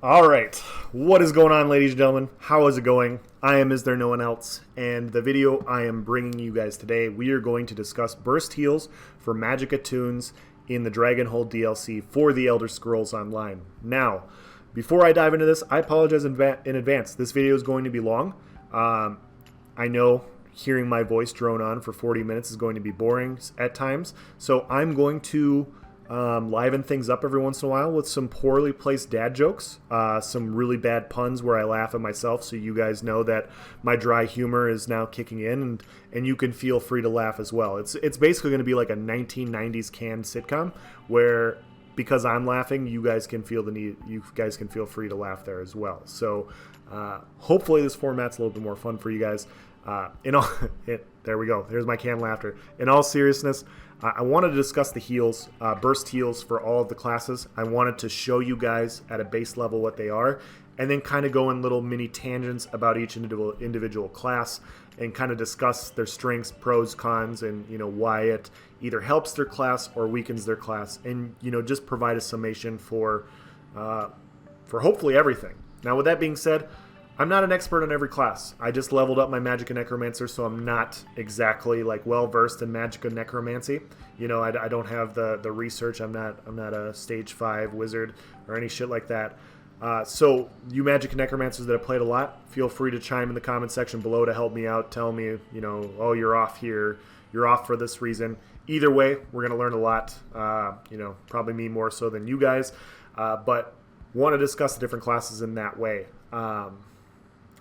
All right, what is going on, ladies and gentlemen? How is it going? I am Is There No One Else, and the video I am bringing you guys today, we are going to discuss burst heals for Magicka tunes in the Dragonhold DLC for the Elder Scrolls Online. Now, before I dive into this, I apologize in advance. This video is going to be long. I know hearing my voice drone on for 40 minutes is going to be boring at times, so I'm going to liven things up every once in a while with some poorly placed dad jokes, some really bad puns where I laugh at myself, so you guys know that my dry humor is now kicking in, and you can feel free to laugh as well. It's basically going to be like a 1990s canned sitcom where, because I'm laughing, you guys can feel the need. You guys can feel free to laugh there as well. So hopefully this format's a little bit more fun for you guys. There we go. There's my canned laughter. In all seriousness, I wanted to discuss the heals, burst heals for all of the classes. I wanted to show you guys at a base level what they are, and then kind of go in little mini tangents about each individual class and kind of discuss their strengths, pros, cons, and why it either helps their class or weakens their class, and just provide a summation for hopefully everything. Now, with that being said, I'm not an expert on every class. I just leveled up my Magicka Necromancer, so I'm not exactly like well versed in Magicka Necromancy. I don't have the research. I'm not a stage 5 wizard or any shit like that. So you Magicka Necromancers that have played a lot, feel free to chime in the comment section below to help me out. Tell me, oh, you're off here. You're off for this reason. Either way, we're gonna learn a lot. Probably me more so than you guys, but want to discuss the different classes in that way.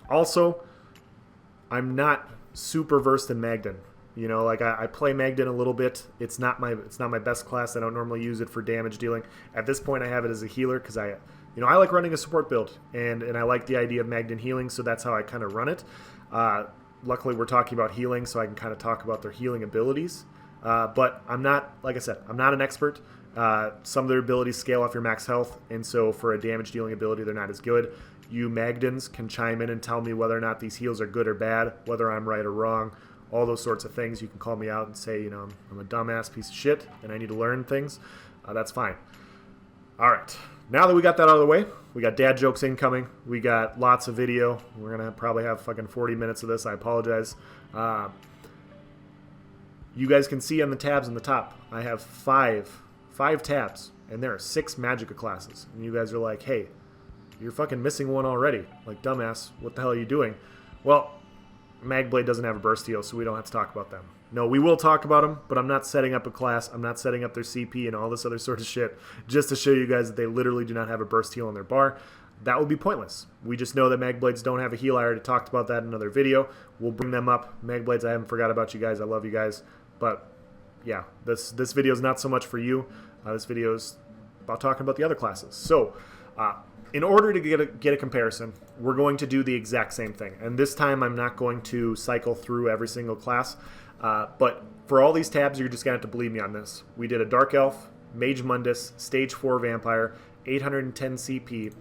Also, I'm not super versed in Magden. I play Magden a little bit. It's not my best class. I don't normally use it for damage dealing. At this point, I have it as a healer because I like running a support build, and I like the idea of Magden healing, so that's how I kind of run it. Luckily, we're talking about healing, so I can kind of talk about their healing abilities. But I'm not, like I said, I'm not an expert. Some of their abilities scale off your max health, and so for a damage dealing ability, they're not as good. You Magdens can chime in and tell me whether or not these heals are good or bad, whether I'm right or wrong, all those sorts of things. You can call me out and say, I'm a dumbass piece of shit and I need to learn things. That's fine. All right. Now that we got that out of the way, we got dad jokes incoming. We got lots of video. We're going to probably have fucking 40 minutes of this. I apologize. You guys can see on the tabs on the top, I have five tabs, and there are 6 Magicka classes. And you guys are like, hey, you're fucking missing one already. Like, dumbass, what the hell are you doing? Well, Magblade doesn't have a burst heal, so we don't have to talk about them. No, we will talk about them, but I'm not setting up a class. I'm not setting up their CP and all this other sort of shit just to show you guys that they literally do not have a burst heal on their bar. That would be pointless. We just know that Magblades don't have a heal. I already talked about that in another video. We'll bring them up. Magblades, I haven't forgot about you guys. I love you guys. But, yeah, this video is not so much for you. This video is about talking about the other classes. So, in order to get a comparison, we're going to do the exact same thing. And this time I'm not going to cycle through every single class. But for all these tabs, you're just going to have to believe me on this. We did a Dark Elf, Mage Mundus, Stage 4 Vampire, 810 CP.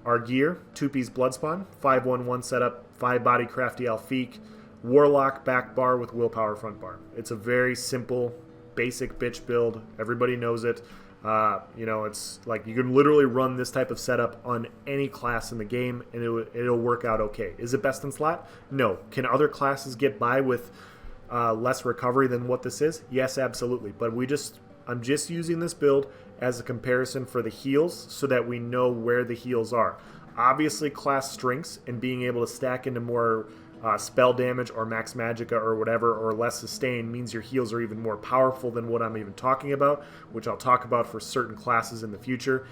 Our gear, 2-piece Bloodspawn, 5-1-1 setup, 5-body Crafty Elfique, Warlock back bar with Willpower front bar. It's a very simple, basic bitch build. Everybody knows it. It's like you can literally run this type of setup on any class in the game, and it'll work out okay. Is it best in slot? No. Can other classes get by with less recovery than what this is? Yes, absolutely. But I'm just using this build as a comparison for the heals so that we know where the heals are. Obviously, class strengths and being able to stack into more spell damage or max magicka or whatever, or less sustain, means your heals are even more powerful than what I'm even talking about, which I'll talk about for certain classes in the future.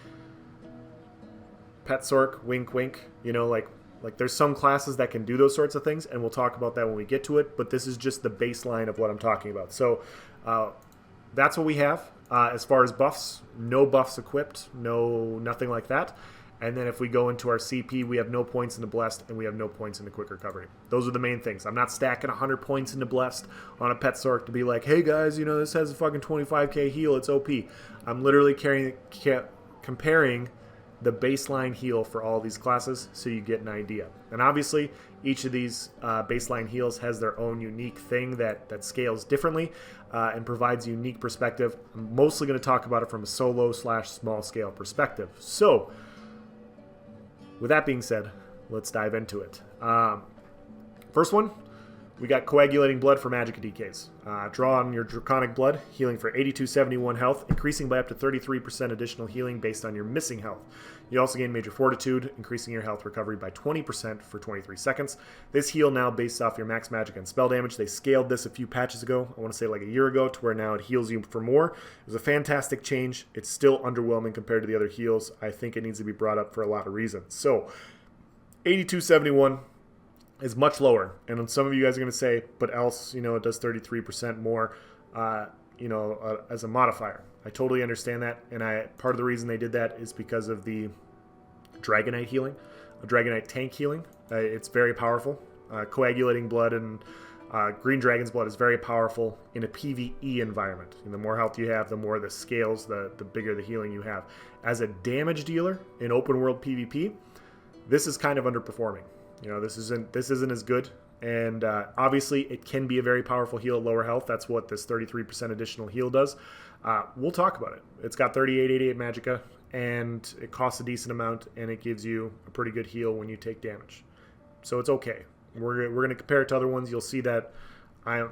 Pet Sorc, wink wink, like there's some classes that can do those sorts of things, and we'll talk about that when we get to it, but this is just the baseline of what I'm talking about. So that's what we have. As far as buffs, no buffs equipped, nothing like that. And then if we go into our CP, we have no points in the Blessed, and we have no points in the Quick Recovery. Those are the main things. I'm not stacking 100 points into Blessed on a Pet Sorc to be like, hey guys, this has a fucking 25k heal, it's OP. I'm literally comparing the baseline heal for all these classes so you get an idea. And obviously, each of these baseline heals has their own unique thing that scales differently and provides a unique perspective. I'm mostly going to talk about it from a solo/small scale perspective. So, with that being said, let's dive into it. First one, we got Coagulating Blood for Magicka DKs. Draw on your Draconic Blood, healing for 8271 health, increasing by up to 33% additional healing based on your missing health. You also gain Major Fortitude, increasing your health recovery by 20% for 23 seconds. This heal now based off your max magic and spell damage. They scaled this a few patches ago, I want to say like a year ago, to where now it heals you for more. It was a fantastic change. It's still underwhelming compared to the other heals. I think it needs to be brought up for a lot of reasons. So, 8271 is much lower, and some of you guys are going to say, but else, it does 33% more, as a modifier. I totally understand that, and part of the reason they did that is because of the Dragonknight healing, Dragonknight tank healing. It's very powerful. Coagulating Blood and Green Dragon's Blood is very powerful in a PvE environment. And the more health you have, the more this scales, the bigger the healing you have. As a damage dealer in open world PvP, this is kind of underperforming. This isn't as good, and obviously it can be a very powerful heal at lower health. That's what this 33% additional heal does. We'll talk about it. It's got 3888 Magicka, and it costs a decent amount, and it gives you a pretty good heal when you take damage. So it's okay. We're going to compare it to other ones. You'll see that I'm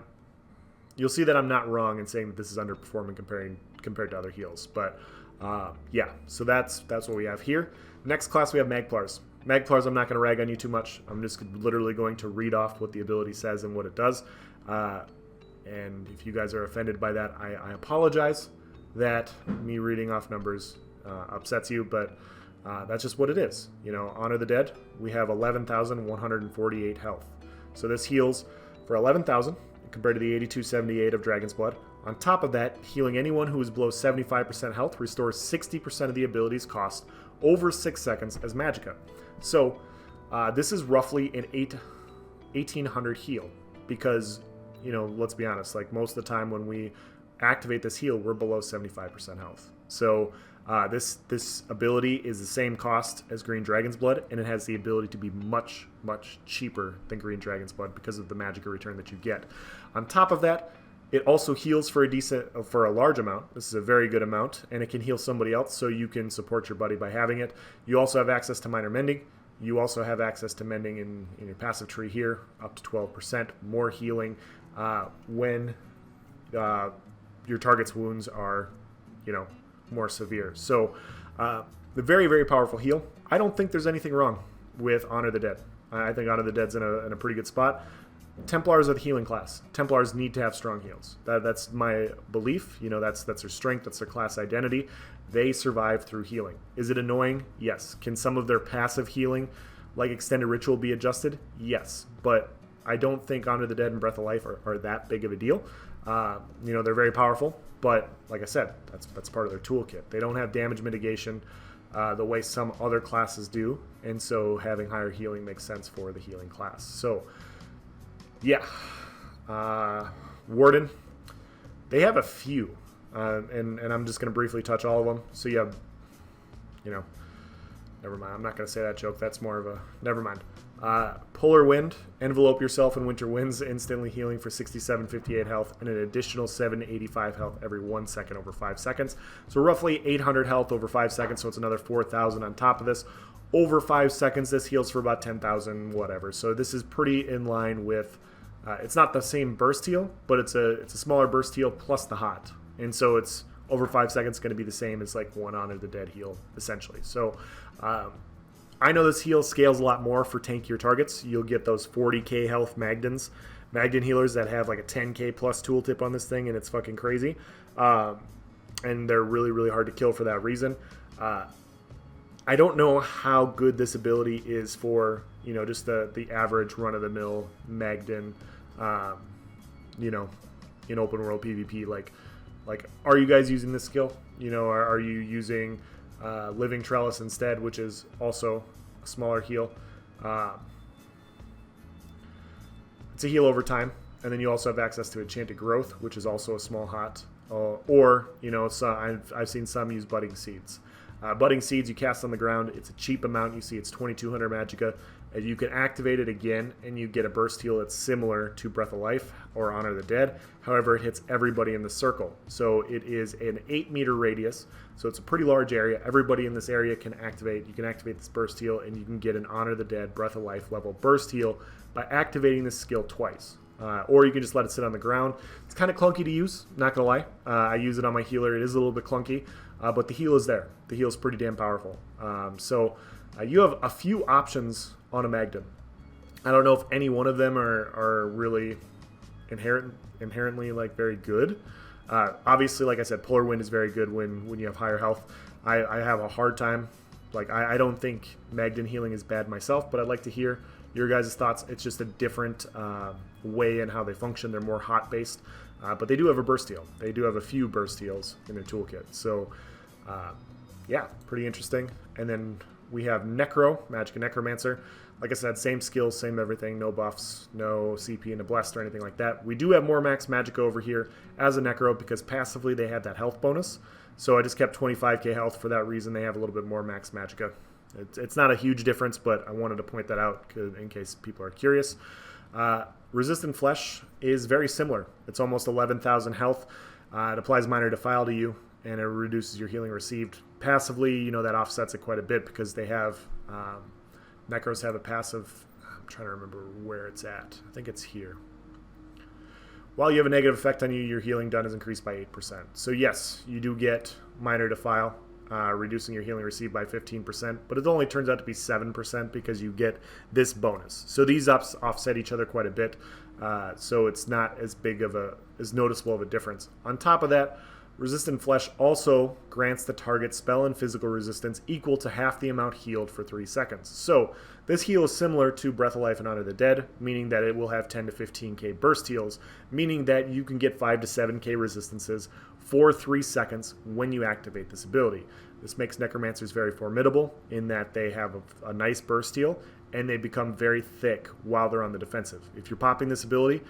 not wrong in saying that this is underperforming compared to other heals. But yeah, so that's what we have here. Next class we have Magplars. Magplars, I'm not going to rag on you too much. I'm just literally going to read off what the ability says and what it does. And if you guys are offended by that, I apologize that me reading off numbers upsets you, but that's just what it is. Honor the Dead, we have 11,148 health. So this heals for 11,000 compared to the 8278 of Dragon's Blood. On top of that, healing anyone who is below 75% health restores 60% of the ability's cost over 6 seconds as Magicka. So this is roughly an 1800 heal because, let's be honest, like most of the time when we activate this heal, we're below 75% health. So this ability is the same cost as Green Dragon's Blood, and it has the ability to be much, much cheaper than Green Dragon's Blood because of the Magicka return that you get. On top of that, it also heals for a large amount. This is a very good amount, and it can heal somebody else, so you can support your buddy by having it. You also have access to Minor Mending. You also have access to Mending in your passive tree here, up to 12%. More healing when your target's wounds are, more severe. So the very, very powerful heal. I don't think there's anything wrong with Honor the Dead. I think Honor the Dead's in a pretty good spot. Templars are the healing class. Templars need to have strong heals. That's my belief. That's their strength. That's their class identity. They survive through healing. Is it annoying? Yes. Can some of their passive healing, like Extended Ritual, be adjusted? Yes. But I don't think Honor the Dead and Breath of Life are that big of a deal. They're very powerful, but like I said, that's part of their toolkit. They don't have damage mitigation the way some other classes do, and so having higher healing makes sense for the healing class. So yeah, Warden, they have a few, and I'm just going to briefly touch all of them. So you have, never mind. I'm not going to say that joke. That's more of a, never mind. Polar Wind, envelop yourself in winter winds, instantly healing for 6758 health and an additional 785 health every 1 second over 5 seconds. So roughly 800 health over 5 seconds, so it's another 4,000 on top of this. Over 5 seconds, this heals for about 10,000, whatever. So this is pretty in line with, it's not the same burst heal, but it's a smaller burst heal plus the hot. And so it's over 5 seconds going to be the same as like one Honor the Dead heal, essentially. So I know this heal scales a lot more for tankier targets. You'll get those 40k health Magden healers that have like a 10k plus tooltip on this thing, and it's fucking crazy. And they're really, really hard to kill for that reason. I don't know how good this ability is for, just the average run-of-the-mill Magden, in open world PvP. Like, are you guys using this skill? Are you using Living Trellis instead, which is also a smaller heal? It's a heal over time, and then you also have access to Enchanted Growth, which is also a small hot. Or I've seen some use Budding Seeds. Budding Seeds you cast on the ground. It's a cheap amount. You see it's 2,200 Magicka, You can activate it again, and you get a burst heal that's similar to Breath of Life or Honor the Dead. However, it hits everybody in the circle. So it is an 8-meter radius, so it's a pretty large area. Everybody in this area can activate. You can activate this burst heal, and you can get an Honor the Dead, Breath of Life level burst heal by activating this skill twice. Or you can just let it sit on the ground. It's kind of clunky to use, not going to lie. I use it on my healer. It is a little bit clunky, but the heal is there. The heal is pretty damn powerful. You have a few options on a Magdon. I don't know if any one of them are really inherently like very good. Obviously, like I said, Polar Wind is very good when you have higher health. I have a hard time. Like I don't think Magdon healing is bad myself, but I'd like to hear your guys' thoughts. It's just a different way in how they function. They're more hot based, but they do have a burst heal. They do have a few burst heals in their toolkit. So yeah, pretty interesting. And then we have Magicka Necromancer. Like I said, same skills, same everything, no buffs, no CP into Blessed or anything like that. We do have more max Magicka over here as a Necro because passively they have that health bonus. So I just kept 25k health for that reason. They have a little bit more max Magicka. It's not a huge difference, but I wanted to point that out in case people are curious. Resistant Flesh is very similar. It's almost 11,000 health. It applies Minor Defile to you, and it reduces your healing received. Passively, you know, that offsets it quite a bit because they have... Necros have a passive... I'm trying to remember where it's at. I think it's here. While you have a negative effect on you, your healing done is increased by 8%. So yes, you do get Minor Defile, reducing your healing received by 15%, but it only turns out to be 7% because you get this bonus. So these ups offset each other quite a bit, so it's not as noticeable of a difference. On top of that, Resistant Flesh also grants the target spell and physical resistance equal to half the amount healed for 3 seconds. So this heal is similar to Breath of Life and Honor the Dead, meaning that it will have 10 to 15k burst heals, meaning that you can get 5 to 7k resistances for 3 seconds when you activate this ability. This makes Necromancers very formidable in that they have a nice burst heal, and they become very thick while they're on the defensive. If you're popping this ability,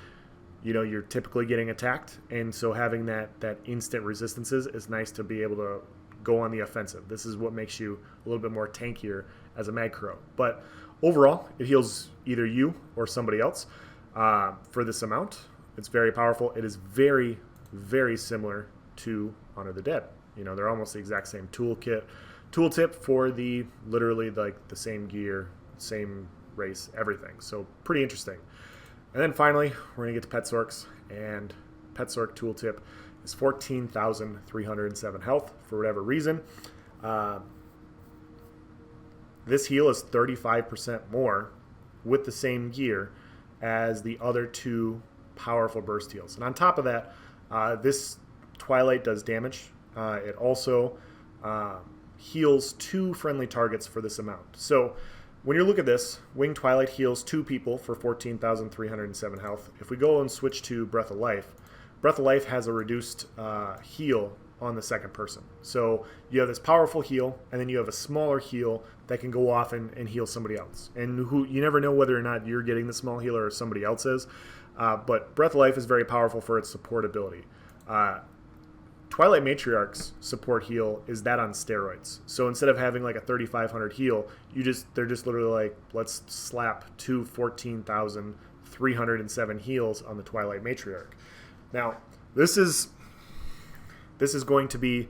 you know, you're typically getting attacked, and so having that instant resistances is nice to be able to go on the offensive. This is what makes you a little bit more tankier as a Magcro. But overall, it heals either you or somebody else for this amount. It's very powerful. It is very, very similar to Honor the Dead. You know, they're almost the exact same tooltip for literally like the same gear, same race, everything. So pretty interesting. And then finally, we're going to get to Pet Sorks, and Pet Sork tooltip is 14,307 health for whatever reason. This heal is 35% more with the same gear as the other two powerful burst heals. And on top of that, this Twilight does damage. It also heals 2 friendly targets for this amount. So when you look at this, Winged Twilight heals 2 people for 14,307 health. If we go and switch to Breath of Life has a reduced heal on the second person. So you have this powerful heal, and then you have a smaller heal that can go off and heal somebody else. And you never know whether or not you're getting the small healer or somebody else is. But Breath of Life is very powerful for its support ability. Twilight Matriarch's support heal is that on steroids. So instead of having like a 3,500 heal, they're just literally like, let's slap 2 14,307 heals on the Twilight Matriarch. Now, this is going to be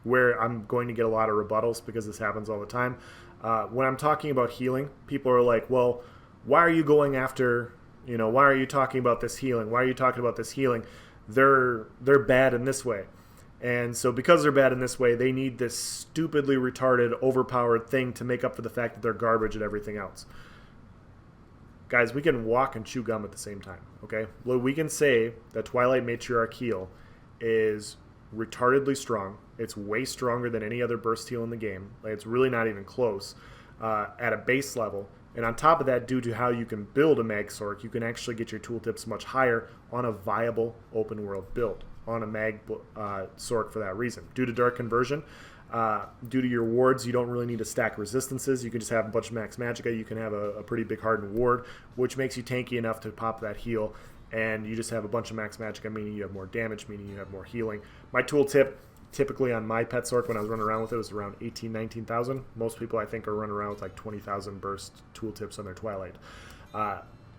where I'm going to get a lot of rebuttals because this happens all the time. When I'm talking about healing, people are like, well, why are you going after, why are you talking about this healing? Why are you talking about this healing? They're bad in this way. And so because they're bad in this way, they need this stupidly retarded, overpowered thing to make up for the fact that they're garbage at everything else. Guys, we can walk and chew gum at the same time, okay? Well, we can say that Twilight Matriarch heal is retardedly strong. It's way stronger than any other burst heal in the game. Like, it's really not even close at a base level. And on top of that, due to how you can build a Mag Sork, you can actually get your tooltips much higher on a viable open world build on a Mag Sork for that reason. Due to Dark Conversion, due to your wards, you don't really need to stack resistances. You can just have a bunch of max Magicka. You can have a pretty big hardened ward, which makes you tanky enough to pop that heal. And you just have a bunch of max Magicka, meaning you have more damage, meaning you have more healing. My tooltip typically on my pet Sorc when I was running around with it was around 18, 19,000. Most people I think are running around with like 20,000 burst tooltips on their Twilight.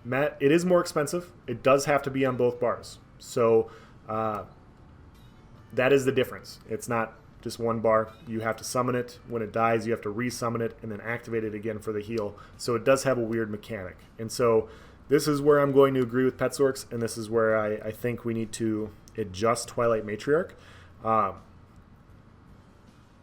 Matt, it is more expensive. It does have to be on both bars. So that is the difference. It's not just one bar. You have to summon it. When it dies, you have to resummon it and then activate it again for the heal. So it does have a weird mechanic. And so this is where I'm going to agree with Pet Sorcs, and this is where I think we need to adjust Twilight Matriarch.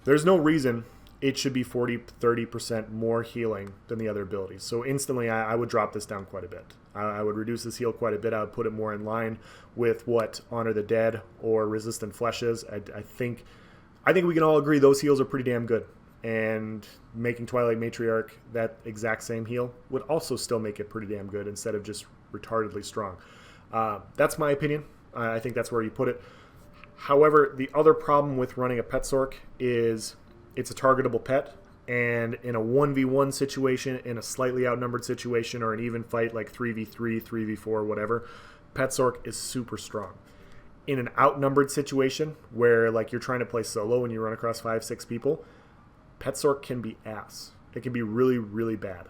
There's no reason it should be 40-30% more healing than the other abilities. So instantly, I would drop this down quite a bit. I would reduce this heal quite a bit. I would put it more in line with what Honor the Dead or Resistant Flesh is. I think we can all agree those heals are pretty damn good. And making Twilight Matriarch that exact same heal would also still make it pretty damn good instead of just retardedly strong. That's my opinion. I think that's where you put it. However, the other problem with running a Pet Sorc is it's a targetable pet, and in a 1v1 situation, in a slightly outnumbered situation, or an even fight like 3v3, 3v4, whatever, Pet Sorc is super strong. In an outnumbered situation where like you're trying to play solo and you run across 5-6 people, Pet Sorc can be ass. It can be really, really bad.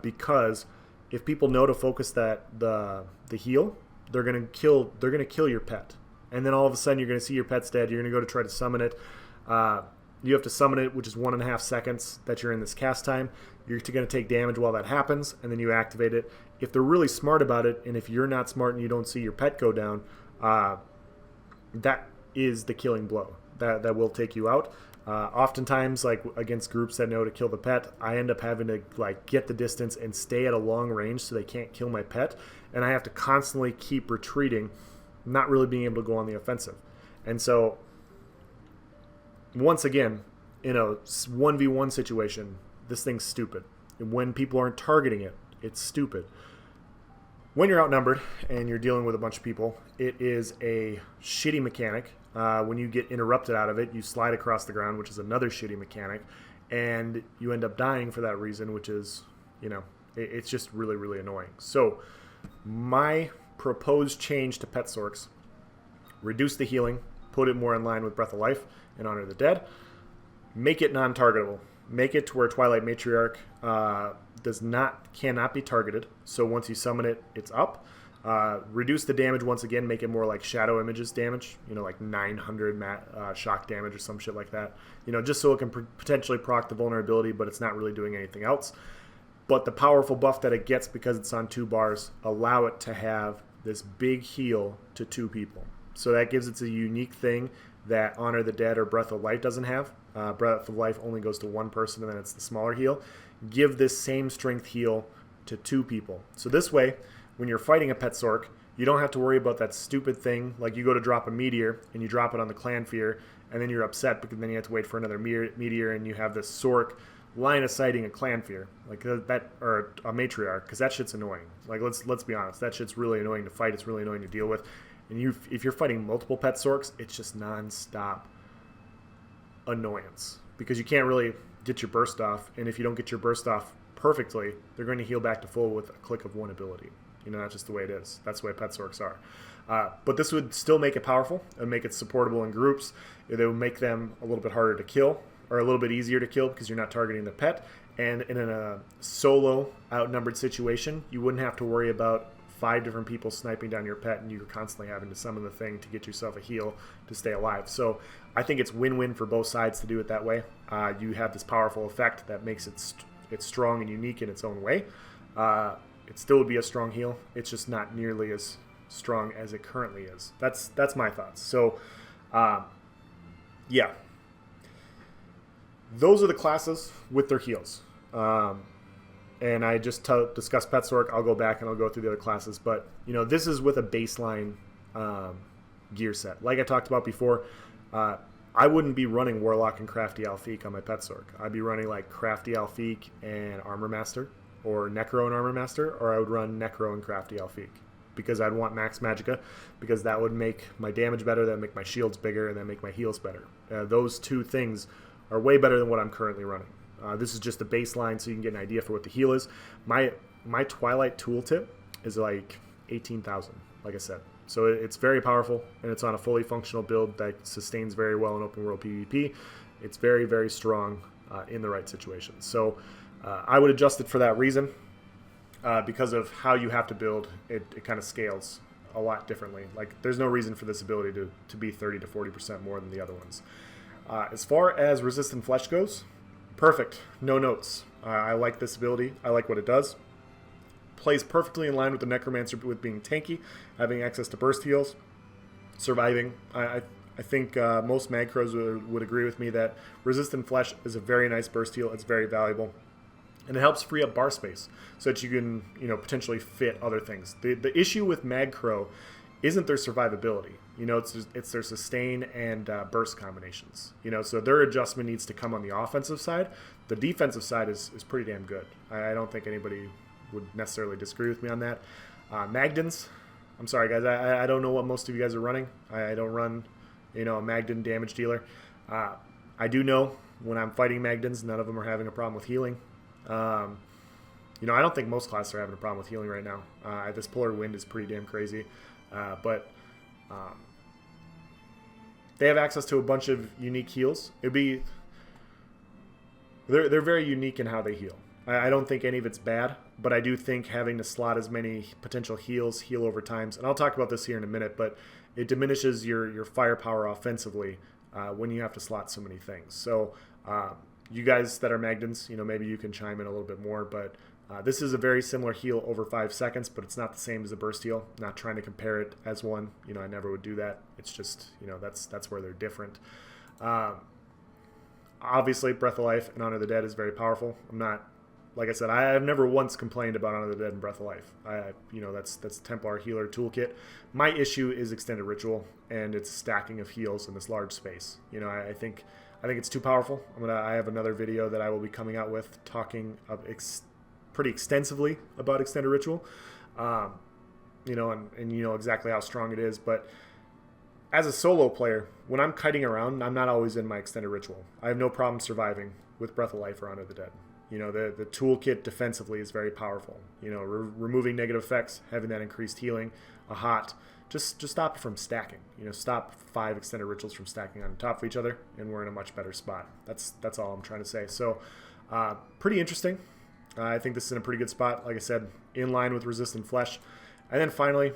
Because if people know to focus the heal, they're gonna kill your pet. And then all of a sudden you're gonna see your pet's dead. You're gonna go to try to summon it. You have to summon it, which is 1.5 seconds that you're in this cast time. You're going to take damage while that happens, and then you activate it. If they're really smart about it, and if you're not smart and you don't see your pet go down, that is the killing blow. That will take you out. Oftentimes, like against groups that know to kill the pet, I end up having to like get the distance and stay at a long range so they can't kill my pet, and I have to constantly keep retreating, not really being able to go on the offensive. And so once again, in a 1v1 situation, this thing's stupid. And when people aren't targeting it, it's stupid. When you're outnumbered and you're dealing with a bunch of people, it is a shitty mechanic. When you get interrupted out of it, you slide across the ground, which is another shitty mechanic, and you end up dying for that reason, which is, it's just really, really annoying. So my proposed change to Pet Sorcs: reduce the healing, put it more in line with Breath of Life and Honor the Dead, make it non-targetable. Make it to where Twilight Matriarch cannot be targeted. So once you summon it, it's up. Reduce the damage once again. Make it more like Shadow Images damage. Like 900 shock damage or some shit like that. Just so it can potentially proc the vulnerability, but it's not really doing anything else. But the powerful buff that it gets because it's on 2 bars allow it to have this big heal to 2 people. So that gives it a unique thing that Honor the Dead or Breath of Life doesn't have. Breath of Life only goes to 1 person, and then it's the smaller heal. Give this same strength heal to 2 people. So this way, when you're fighting a Pet Sorc, you don't have to worry about that stupid thing, like you go to drop a meteor, and you drop it on the Clan Fear, and then you're upset because then you have to wait for another meteor, and you have this Sorc line of sighting a Clan Fear, like that, or a Matriarch, because that shit's annoying. Like, let's be honest, that shit's really annoying to fight, it's really annoying to deal with. And if you're fighting multiple Pet Sorcs, it's just non-stop annoyance because you can't really get your burst off, and if you don't get your burst off perfectly, they're going to heal back to full with a click of 1 ability. That's just the way it is. That's the way Pet Sorcs are. But this would still make it powerful and make it supportable in groups. It would make them a little bit harder to kill, or a little bit easier to kill because you're not targeting the pet. And in a solo outnumbered situation, you wouldn't have to worry about 5 different people sniping down your pet, and you're constantly having to summon the thing to get yourself a heal to stay alive. So I think it's win-win for both sides to do it that way. You have this powerful effect that makes it strong and unique in its own way. It still would be a strong heal. It's just not nearly as strong as it currently is. That's my thoughts. So, yeah. Those are the classes with their heals. And I just discussed Pet Sorc. I'll go back and I'll go through the other classes. But, this is with a baseline gear set. Like I talked about before, I wouldn't be running Warlock and Crafty Alfiq on my Pet Sorc. I'd be running like Crafty Alfiq and Armor Master, or Necro and Armor Master, or I would run Necro and Crafty Alfiq because I'd want Max Magicka, because that would make my damage better, that would make my shields bigger, and that would make my heals better. Those 2 things are way better than what I'm currently running. This is just a baseline so you can get an idea for what the heal is. My Twilight tooltip is like 18,000, like I said. So it's very powerful, and it's on a fully functional build that sustains very well in open world PvP. It's very, very strong in the right situations. So I would adjust it for that reason. Because of how you have to build, it kind of scales a lot differently. Like, there's no reason for this ability to be 30 to 40% more than the other ones. As far as resistant flesh goes, perfect. No notes. I like this ability. I like what it does. Plays perfectly in line with the Necromancer with being tanky, having access to burst heals, surviving. I think most Magcros would agree with me that resistant flesh is a very nice burst heal. It's very valuable. And it helps free up bar space so that you can, potentially fit other things. The issue with Magcro isn't their survivability. It's their sustain and burst combinations. So their adjustment needs to come on the offensive side. The defensive side is pretty damn good. I don't think anybody would necessarily disagree with me on that. Magdens, I'm sorry guys, I don't know what most of you guys are running. I don't run, a Magden damage dealer. I do know when I'm fighting Magdens, none of them are having a problem with healing. I don't think most classes are having a problem with healing right now. This Polar Wind is pretty damn crazy. But they have access to a bunch of unique heals. They're very unique in how they heal. I don't think any of it's bad, but I do think having to slot as many potential heal over times, and I'll talk about this here in a minute, but it diminishes your firepower offensively when you have to slot so many things. So you guys that are Magdens, maybe you can chime in a little bit more, but this is a very similar heal over 5 seconds, but it's not the same as a burst heal. Not trying to compare it as one. I never would do that. It's just, that's where they're different. Obviously, Breath of Life and Honor the Dead is very powerful. Like I said, I've never once complained about Honor the Dead and Breath of Life. That's Templar healer toolkit. My issue is Extended Ritual and its stacking of heals in this large space. I think it's too powerful. I have another video that I will be coming out with talking pretty extensively about Extended Ritual, and exactly how strong it is. But as a solo player, when I'm kiting around, I'm not always in my Extended Ritual. I have no problem surviving with Breath of Life or Honor the Dead. The toolkit defensively is very powerful. Removing negative effects, having that increased healing, a hot. Just stop it from stacking. Stop 5 Extended Rituals from stacking on top of each other, and we're in a much better spot. That's all I'm trying to say. So, pretty interesting. I think this is in a pretty good spot. Like I said, in line with Resistant Flesh. And then finally,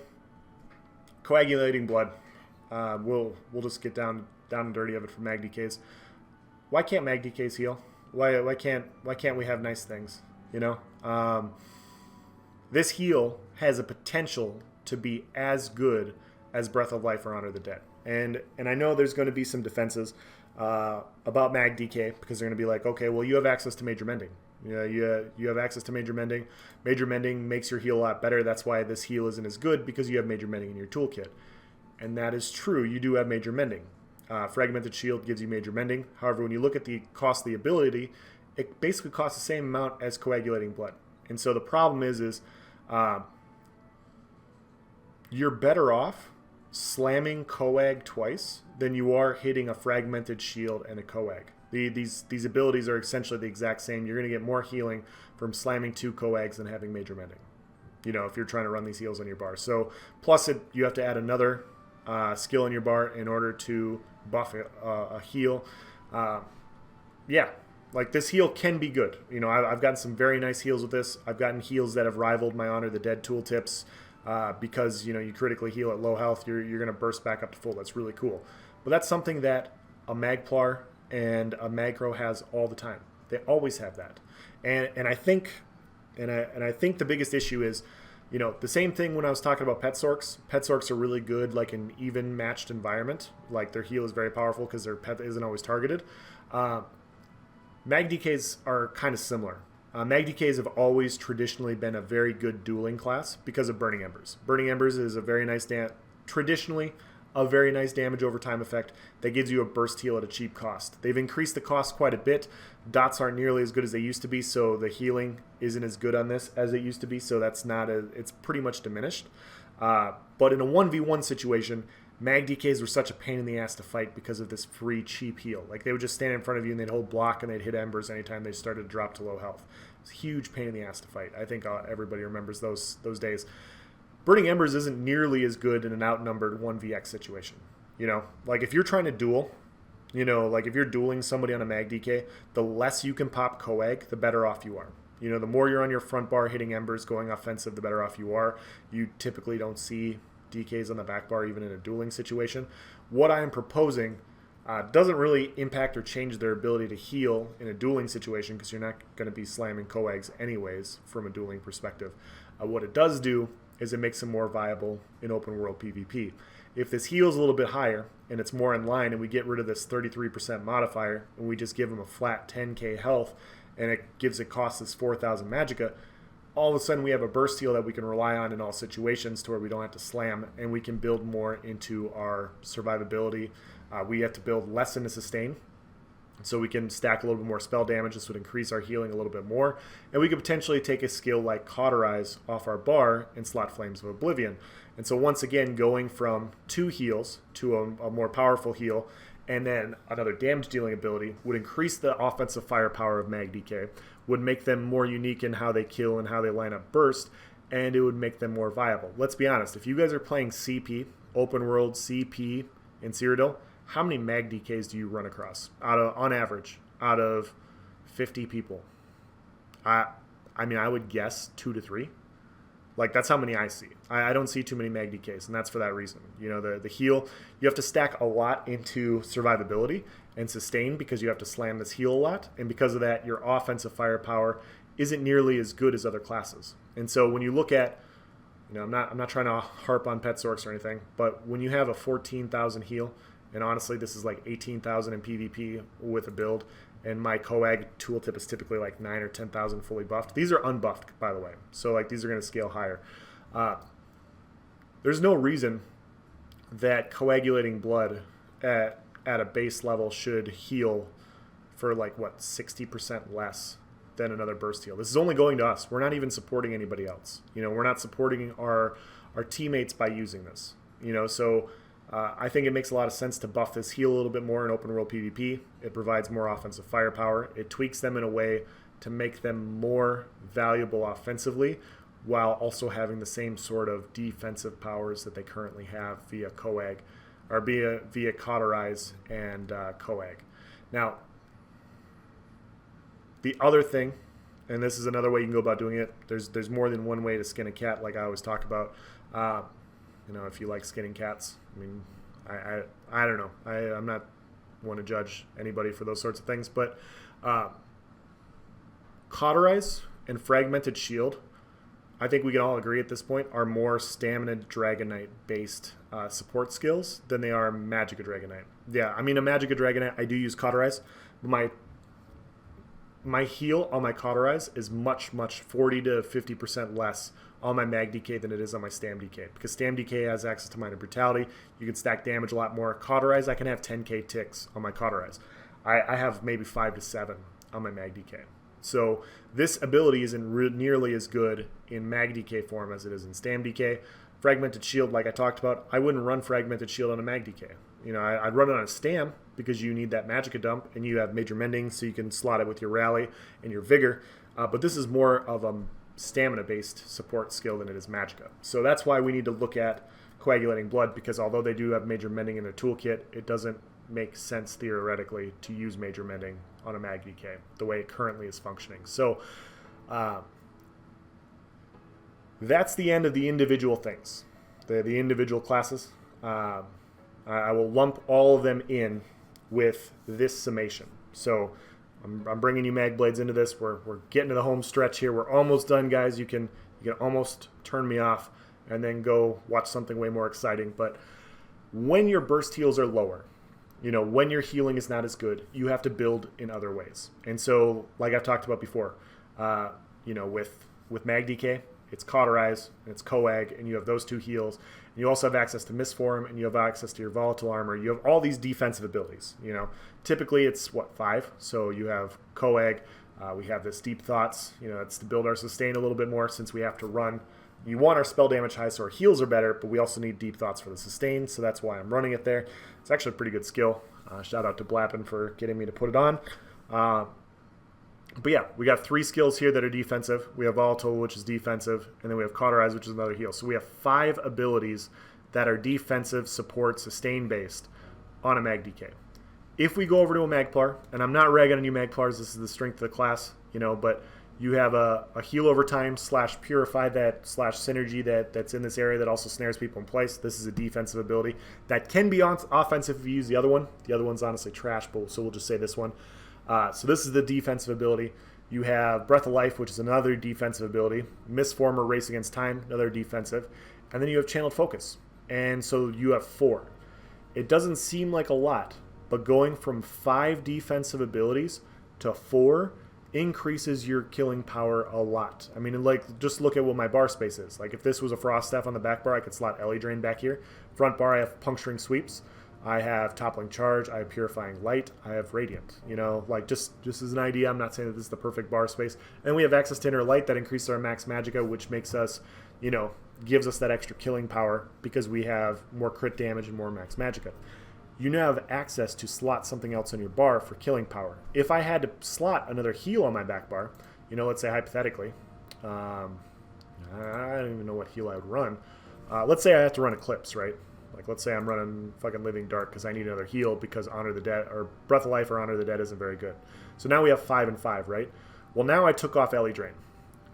Coagulating Blood. We'll just get down and dirty of it for Mag DKs. Why can't Mag DKs heal? Why can't we have nice things? This heal has a potential to be as good as Breath of Life or Honor the Dead. And I know there's going to be some defenses about Mag DK, because they're going to be like, okay, well, you have access to Major Mending. You have access to Major Mending. Major Mending makes your heal a lot better. That's why this heal isn't as good, because you have Major Mending in your toolkit. And that is true. You do have Major Mending. Fragmented Shield gives you Major Mending. However, when you look at the cost of the ability, it basically costs the same amount as Coagulating Blood. And so the problem is you're better off slamming Coag twice than you are hitting a Fragmented Shield and a Coag. These abilities are essentially the exact same. You're going to get more healing from slamming 2 Coags than having Major Mending, if you're trying to run these heals on your bar. So, plus you have to add another skill in your bar in order to buff a heal. Like, this heal can be good. I've gotten some very nice heals with this. I've gotten heals that have rivaled my Honor the Dead tooltips because, you critically heal at low health. You're going to burst back up to full. That's really cool. But that's something that a Magplar and a Magcro has all the time. They always have that. And I think the biggest issue is, the same thing when I was talking about Pet Sorks. Pet Sorks are really good, like, in even matched environment. Like, their heal is very powerful because their pet isn't always targeted. Mag DKs are kind of similar. Mag DKs have always traditionally been a very good dueling class because of Burning Embers. Burning Embers is a very nice traditionally a very nice damage over time effect that gives you a burst heal at a cheap cost. They've increased the cost quite a bit. Dots aren't nearly as good as they used to be, so the healing isn't as good on this as it used to be, so it's pretty much diminished. But in a 1v1 situation, Mag DKs were such a pain in the ass to fight because of this free cheap heal. Like, they would just stand in front of you and they'd hold block and they'd hit embers anytime they started to drop to low health. It's a huge pain in the ass to fight. I think everybody remembers those days. Burning Embers isn't nearly as good in an outnumbered 1vx situation. You know, like if you're trying to duel, you know, like if you're dueling somebody on a mag DK, the less you can pop Coag, the better off you are. You know, the more you're on your front bar hitting embers, going offensive, the better off you are. You typically don't see DKs on the back bar even in a dueling situation. What I am proposing doesn't really impact or change their ability to heal in a dueling situation because you're not going to be slamming Coags anyways from a dueling perspective. What it does do is it makes them more viable in open world PvP. If this heals a little bit higher and it's more in line and we get rid of this 33% modifier and we just give them a flat 10k health and it costs us 4,000 Magicka, all of a sudden we have a burst heal that we can rely on in all situations to where we don't have to slam, and we can build more into our survivability. We have to build less into sustain, so we can stack a little bit more spell damage. This would increase our healing a little bit more, and we could potentially take a skill like Cauterize off our bar and slot Flames of Oblivion. And so once again, going from 2 heals to a more powerful heal and then another damage dealing ability would increase the offensive firepower of Mag DK, would make them more unique in how they kill and how they line up burst, and it would make them more viable. Let's be honest, if you guys are playing CP, open world CP in Cyrodiil, how many Mag DKs do you run across on average out of 50 people? I mean, I would guess 2 to 3. Like, that's how many I see. I don't see too many Mag DKs, and that's for that reason. You know, the heal, you have to stack a lot into survivability and sustain because you have to slam this heal a lot, and because of that, your offensive firepower isn't nearly as good as other classes. And so when you look at, you know, I'm not trying to harp on Pet Sorks or anything, but when you have a 14,000 heal, and honestly, this is like 18,000 in PvP with a build, and my Coag tooltip is typically like 9 or 10,000 fully buffed. These are unbuffed, by the way. So like these are going to scale higher. There's no reason that coagulating blood at a base level should heal for like, what, 60% less than another burst heal. This is only going to us. We're not even supporting anybody else. You know, we're not supporting our teammates by using this. You know, so I think it makes a lot of sense to buff this heal a little bit more in open world PvP. It provides more offensive firepower. It tweaks them in a way to make them more valuable offensively while also having the same sort of defensive powers that they currently have via Coag, or via Cauterize and Coag. Now, the other thing, and this is another way you can go about doing it, there's more than one way to skin a cat, like I always talk about. You know, if you like skinning cats, I mean, I don't know. I'm not one to judge anybody for those sorts of things, but Cauterize and Fragmented Shield, I think we can all agree at this point, are more Stamina Dragonknight based support skills than they are Magicka Dragonknight. Yeah, I mean, a Magicka Dragonknight, I do use Cauterize, but my heal on my Cauterize is much 40 to 50% less on my Mag DK than it is on my Stam DK, because Stam DK has access to Minor Brutality. You can stack damage a lot more. Cauterize, I can have 10k ticks on my Cauterize. I have maybe 5 to 7 on my Mag DK. So this ability isn't nearly as good in Mag DK form as it is in Stam DK. Fragmented Shield, like I talked about, I wouldn't run Fragmented Shield on a Mag DK. You know, I'd run it on a Stam because you need that Magicka dump and you have Major Mending, so you can slot it with your Rally and your Vigor. But this is more of a stamina-based support skill than it is Magicka. So that's why we need to look at Coagulating Blood, because although they do have Major Mending in their toolkit, it doesn't make sense theoretically to use Major Mending on a Mag DK the way it currently is functioning. So that's the end of the individual things, the individual classes. I will lump all of them in with this summation. So I'm bringing you Mag Blades into this. We're getting to the home stretch here. We're almost done, guys. You can almost turn me off and then go watch something way more exciting. But when your burst heals are lower, you know, when your healing is not as good, you have to build in other ways. And so, like I've talked about before, you know, with Mag DK, it's Cauterize and it's Coag, and you have those 2 heals. And you also have access to Mistform, and you have access to your Volatile Armor. You have all these defensive abilities. You know, typically it's, what, 5? So you have Coag. We have this Deep Thoughts. You know, it's to build our sustain a little bit more since we have to run. You want our spell damage high so our heals are better, but we also need Deep Thoughts for the sustain, so that's why I'm running it there. It's actually a pretty good skill. Shout out to Blappin for getting me to put it on. But yeah, we got 3 skills here that are defensive. We have Volatile, which is defensive, and then we have Cauterize, which is another heal. So we have 5 abilities that are defensive, support, sustain based on a Mag DK. If we go over to a Magplar, and I'm not ragging on you Magplars, this is the strength of the class, you know, but you have a heal over time / purify that / synergy that's in this area that also snares people in place. This is a defensive ability that can be offensive if you use the other one. The other one's honestly trash, but so we'll just say this one. So this is the defensive ability. You have Breath of Life, which is another defensive ability. Misform or Race Against Time, another defensive. And then you have Channeled Focus. And so you have 4. It doesn't seem like a lot, but going from 5 defensive abilities to 4 increases your killing power a lot. I mean, like, just look at what my bar space is. Like, if this was a Frost Staff on the back bar, I could slot Ellie Drain back here. Front bar, I have Puncturing Sweeps. I have Toppling Charge, I have Purifying Light, I have Radiant. You know, like, just as an idea, I'm not saying that this is the perfect bar space. And we have access to Inner Light that increases our max Magicka, which makes us, you know, gives us that extra killing power because we have more crit damage and more max Magicka. You now have access to slot something else on your bar for killing power. If I had to slot another heal on my back bar, you know, let's say hypothetically, I don't even know what heal I would run. Let's say I have to run Eclipse, right? Like, let's say I'm running fucking Living Dark because I need another heal because Honor the Dead, or Breath of Life or Honor the Dead isn't very good. So now we have 5 and 5, right? Well, now I took off Ellie Drain.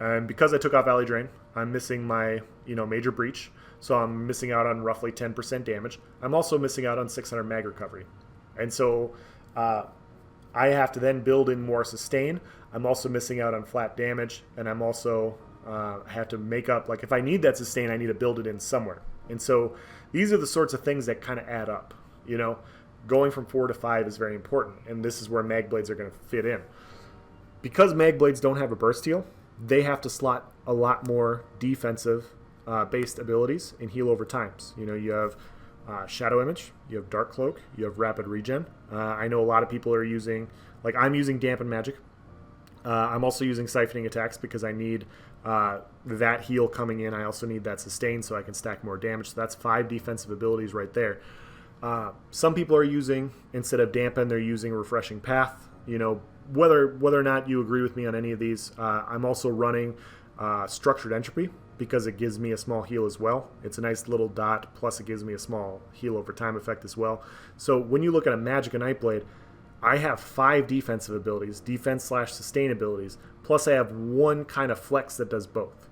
And because I took off Ellie Drain, I'm missing my, you know, Major Breach. So I'm missing out on roughly 10% damage. I'm also missing out on 600 mag recovery. And so I have to then build in more sustain. I'm also missing out on flat damage. And I'm also have to make up, like, if I need that sustain, I need to build it in somewhere. And so these are the sorts of things that kind of add up. You know, going from 4 to 5 is very important. And this is where Mag Blades are going to fit in. Because Mag Blades don't have a burst heal, they have to slot a lot more defensive based abilities and heal over times. You know, you have Shadow Image, you have Dark Cloak, you have Rapid Regen. I know a lot of people are using, like, I'm using Dampen Magic. I'm also using Siphoning Attacks because I need that heal coming in. I also need that sustain so I can stack more damage. So that's 5 defensive abilities right there. Some people are using, instead of Dampen, they're using Refreshing Path. You know, whether or not you agree with me on any of these, I'm also running Structured Entropy because it gives me a small heal as well. It's a nice little dot, plus it gives me a small heal over time effect as well. So when you look at a Magicka Nightblade, I have 5 defensive abilities, defense / sustain abilities, plus I have 1 kind of flex that does both.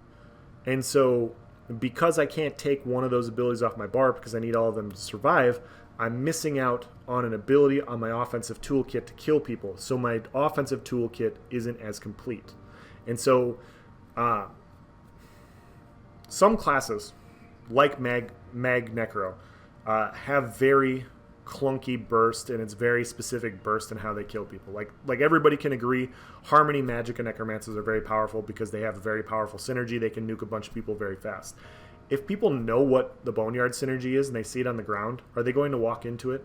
And so because I can't take one of those abilities off my bar because I need all of them to survive, I'm missing out on an ability on my offensive toolkit to kill people. So my offensive toolkit isn't as complete. And so some classes, like Mag Necro, have very clunky burst, and it's very specific burst in how they kill people. Like everybody can agree, Harmony, Magicka, Necromancers are very powerful because they have a very powerful synergy. They can nuke a bunch of people very fast. If people know what the Boneyard synergy is and they see it on the ground, are they going to walk into it?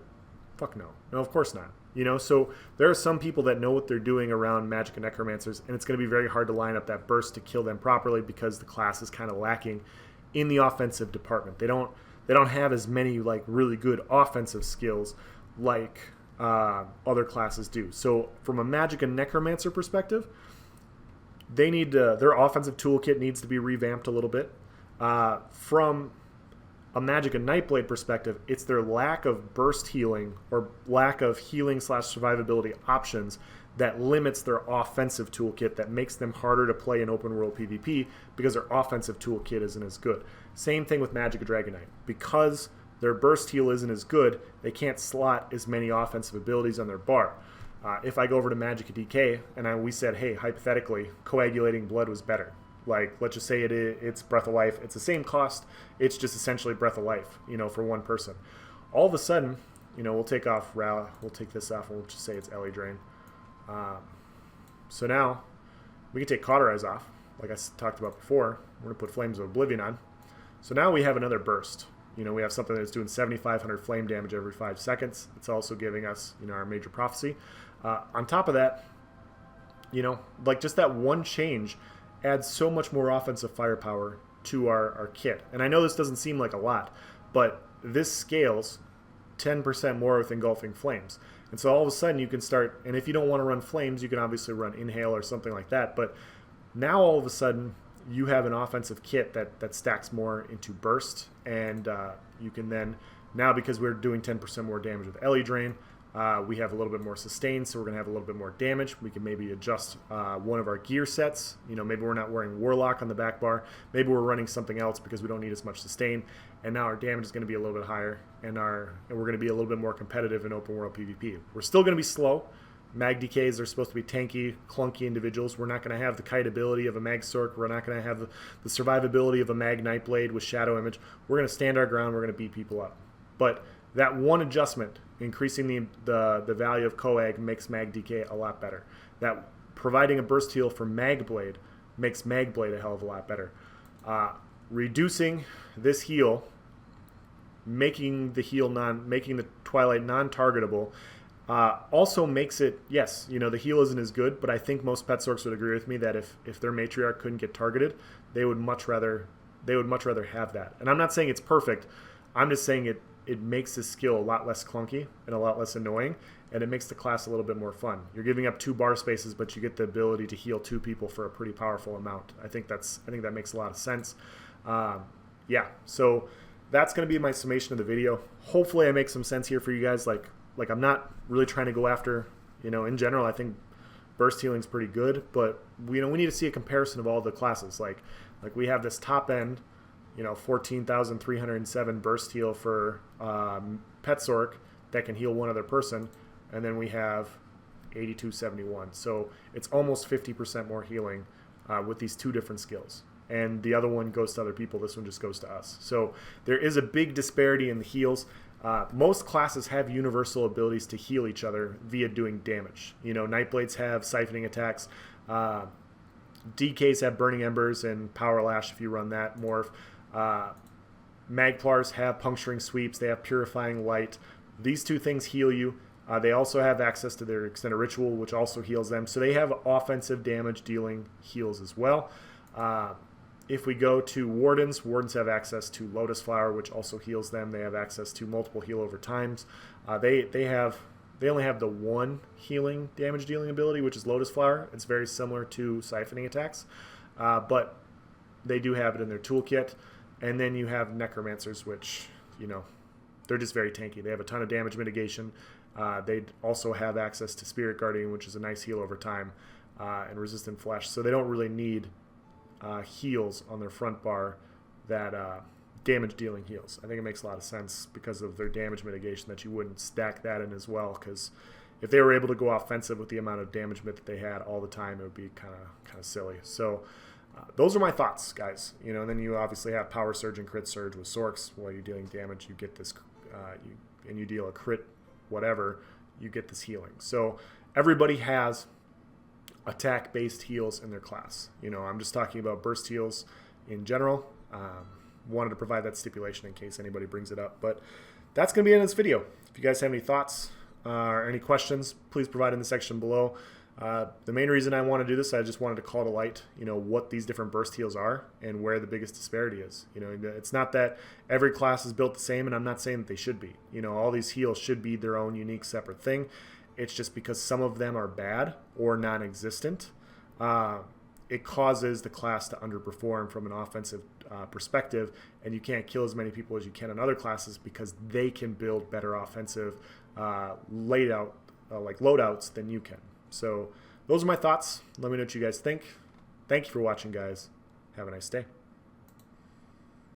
Fuck no. No, of course not. You know, so there are some people that know what they're doing around Magicka Necromancers, and it's going to be very hard to line up that burst to kill them properly because the class is kind of lacking in the offensive department. They don't have as many, like, really good offensive skills like other classes do. So from a Magicka Necromancer perspective, they need to, their offensive toolkit needs to be revamped a little bit. From a Magicka Nightblade perspective, it's their lack of burst healing or lack of healing / survivability options that limits their offensive toolkit, that makes them harder to play in open world PvP because their offensive toolkit isn't as good. Same thing with Magicka Dragonknight. Because their burst heal isn't as good, they can't slot as many offensive abilities on their bar. If I go over to Magicka DK and we said, hey, hypothetically, Coagulating Blood was better. Like, let's just say it's Breath of Life. It's the same cost. It's just essentially Breath of Life, you know, for one person. All of a sudden, you know, we'll take off Rala. We'll take this off and we'll just say it's Ellie Drain. So now we can take Cauterize off, like I talked about before. We're going to put Flames of Oblivion on. So now we have another burst. You know, we have something that's doing 7,500 flame damage every 5 seconds. It's also giving us, you know, our Major Prophecy. On top of that, you know, like, just that one change adds so much more offensive firepower to our kit. And I know this doesn't seem like a lot, but this scales 10% more with Engulfing Flames. And so all of a sudden you can start, and if you don't want to run flames, you can obviously run inhale or something like that. But now all of a sudden you have an offensive kit that stacks more into burst, and you can then, now because we're doing 10% more damage with Ellie Drain, we have a little bit more sustain, so we're going to have a little bit more damage. We can maybe adjust one of our gear sets. You know, maybe we're not wearing Warlock on the back bar. Maybe we're running something else because we don't need as much sustain. And now our damage is going to be a little bit higher, and we're going to be a little bit more competitive in open world PvP. We're still going to be slow. Mag DKs are supposed to be tanky, clunky individuals. We're not going to have the kite ability of a Mag Sorc. We're not going to have the survivability of a Mag Nightblade with Shadow Image. We're going to stand our ground. We're going to beat people up. But that one adjustment, increasing the value of Coag, makes Mag DK a lot better. That providing a burst heal for Magblade makes Magblade a hell of a lot better. Reducing this heal, making the Twilight non-targetable, also makes it, yes, you know, the heal isn't as good, but I think most Pet Sorcs would agree with me that if their Matriarch couldn't get targeted, they would much rather have that. And I'm not saying it's perfect. I'm just saying it makes this skill a lot less clunky and a lot less annoying, and it makes the class a little bit more fun. You're giving up 2 bar spaces, but you get the ability to heal 2 people for a pretty powerful amount. I think that makes a lot of sense. Yeah, so that's going to be my summation of the video. Hopefully I make some sense here for you guys. Like I'm not really trying to go after, you know, in general, I think burst healing is pretty good, but we need to see a comparison of all the classes. Like we have this top end, you know, 14,307 burst heal for Pet Sorc that can heal one other person, and then we have 8271. So it's almost 50% more healing with these 2 different skills. And the other one goes to other people. This one just goes to us. So there is a big disparity in the heals. Most classes have universal abilities to heal each other via doing damage. You know, Nightblades have siphoning attacks. DKs have Burning Embers and Power Lash if you run that morph. Magplars have Puncturing Sweeps. They have Purifying Light. These 2 things heal you. They also have access to their Extended Ritual, which also heals them. So they have offensive damage dealing heals as well. If we go to Wardens have access to Lotus Flower, which also heals them. They have access to multiple heal over times. They only have the 1 healing damage dealing ability, which is Lotus Flower. It's very similar to siphoning attacks, but they do have it in their toolkit. And then you have Necromancers, which, you know, they're just very tanky. They have a ton of damage mitigation. They also have access to Spirit Guardian, which is a nice heal over time, and Resistant Flesh. So they don't really need heals on their front bar that damage dealing heals. I think it makes a lot of sense because of their damage mitigation that you wouldn't stack that in as well, because if they were able to go offensive with the amount of damage mit that they had all the time, it would be kind of silly. So those are my thoughts, guys. You know, and then you obviously have Power Surge and Crit Surge with Sorcs. While you're dealing damage, you get this, and you deal a crit, whatever, you get this healing. So everybody has attack-based heals in their class. You know, I'm just talking about burst heals in general. Wanted to provide that stipulation in case anybody brings it up. But that's going to be it in this video. If you guys have any thoughts or any questions, please provide in the section below. The main reason I want to do this, I just wanted to call to light, you know, what these different burst heals are and where the biggest disparity is. You know, it's not that every class is built the same, and I'm not saying that they should be. You know, all these heals should be their own unique separate thing. It's just because some of them are bad or non-existent, it causes the class to underperform from an offensive perspective, and you can't kill as many people as you can in other classes because they can build better offensive loadouts than you can. So those are my thoughts. Let me know what you guys think. Thank you for watching, guys. Have a nice day.